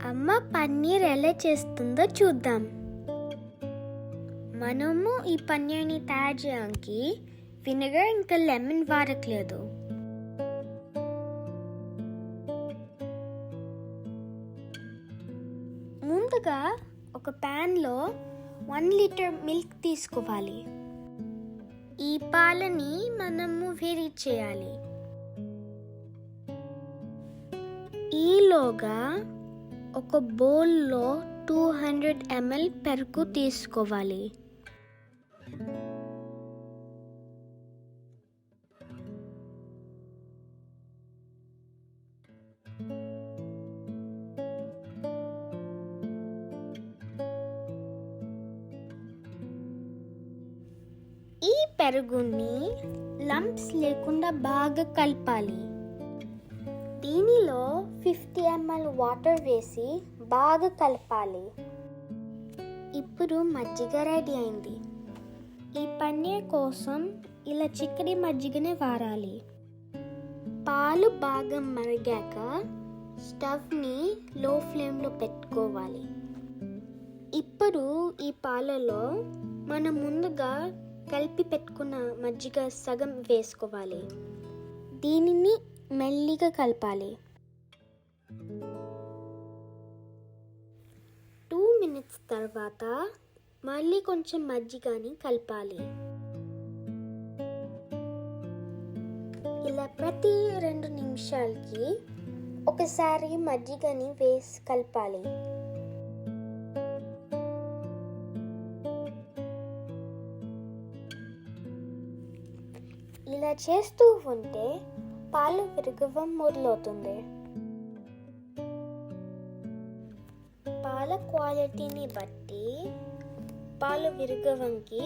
అమ్మ పన్నీర్ ఎలా చేస్తుందో చూద్దాం. మనము ఈ పన్నీర్ని తయారు చేయడానికి వినెగర్ ఇంకా లెమన్ వాడట్లేదు. ముందుగా ఒక ప్యాన్లో 1 లీటర్ మిల్క్ తీసుకోవాలి. ఈ పాలని మనము వేడి చేయాలి. ఈలోగా ఒక బౌల్లో 200 ml పెరుగు తీసుకోవాలి. ఈ పెరుగుని లంప్స్ లేకుండా బాగా కలపాలి. దీనిలో 50 ml వాటర్ వేసి బాగా కలపాలి. ఇప్పుడు మజ్జిగ రెడీ అయింది. ఈ పన్నీర్ కోసం ఇలా చిక్కటి మజ్జిగనే వాడాలి. పాలు బాగా మరిగాక స్టవ్ని లో ఫ్లేమ్లో పెట్టుకోవాలి. ఇప్పుడు ఈ పాలలో మనం ముందుగా కలిపి పెట్టుకున్న మజ్జిగ సగం వేసుకోవాలి. దీనిని మెల్లిగా కలపాలి. 2 minutes తర్వాత మళ్ళీ కొంచెం మజ్జిగని కలపాలి. ఇలా ప్రతి 2 నిమిషాలకి ఒకసారి మజ్జిగని వేసి కలపాలి. ఇలా చేస్తూ ఉంటే పాలు విరగడం మొదలవుతుంది. పాల క్వాలిటీని బట్టి పాలు విరగడానికి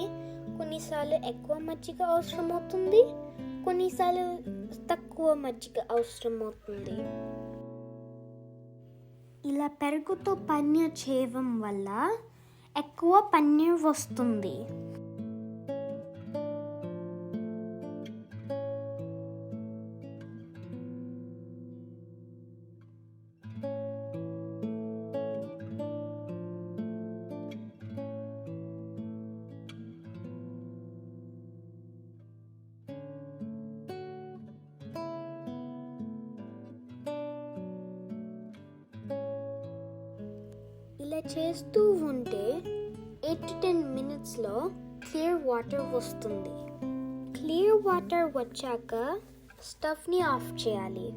కొన్నిసార్లు ఎక్కువ మజ్జిగ అవసరం అవుతుంది, కొన్నిసార్లు తక్కువ మజ్జిగ అవసరం అవుతుంది. ఇలా పెరుగుతో పన్నీర్ చేయడం వల్ల ఎక్కువ పన్నీర్ వస్తుంది. ఇలా చేస్తూ ఉంటే 8 to 10 minutesలో క్లియర్ వాటర్ వస్తుంది. క్లియర్ వాటర్ వచ్చాక స్టవ్ని ఆఫ్ చేయాలి.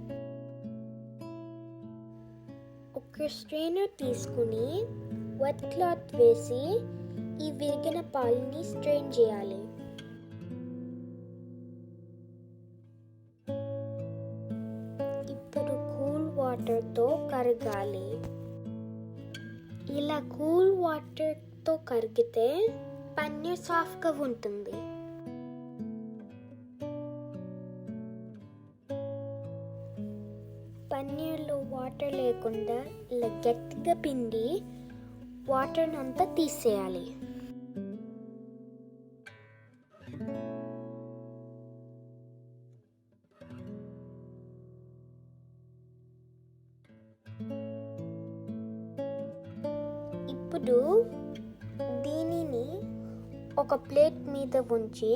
ఒక స్ట్రైనర్ తీసుకుని వెట్ క్లాత్ వేసి ఈ విరిగిన పాలని స్ట్రెయిన్ చేయాలి. ఇప్పుడు కూల్ వాటర్తో కరగాలి. ఇలా కూల్ వాటర్తో కరిగితే పన్నీర్ సాఫ్ట్గా ఉంటుంది. పన్నీర్లో వాటర్ లేకుండా ఇలా గట్టిగా పిండి వాటర్ని అంతా తీసేయాలి. ఇప్పుడు దీనిని ఒక ప్లేట్ మీద ఉంచి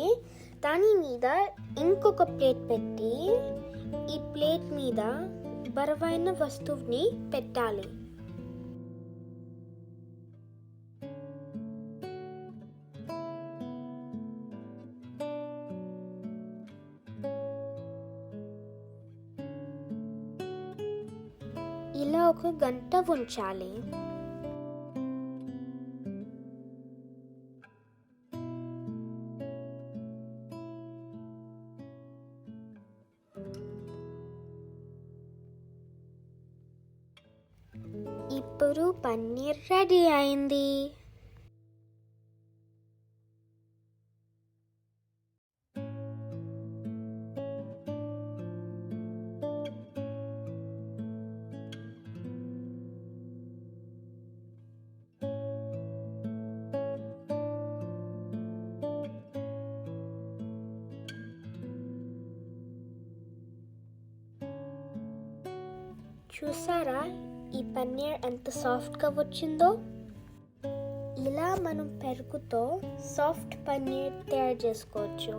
దాని మీద ఇంకొక ప్లేట్ పెట్టి ఈ ప్లేట్ మీద బరువైన వస్తువుని పెట్టాలి. ఇలా 1 గంట ఉంచాలి. ఇప్పుడు పన్నీర్ రెడీ అయింది. చూసారా, ఈ పన్నీర్ ఎంత సాఫ్ట్గా వచ్చిందో. ఇలా మనం పెరుగుతో సాఫ్ట్ పన్నీర్ తయారు చేసుకోవచ్చు.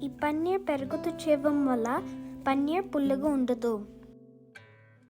ఈ పన్నీర్ పెరుగుతో చేయడం వల్ల పన్నీర్ పుల్లగా ఉండదు.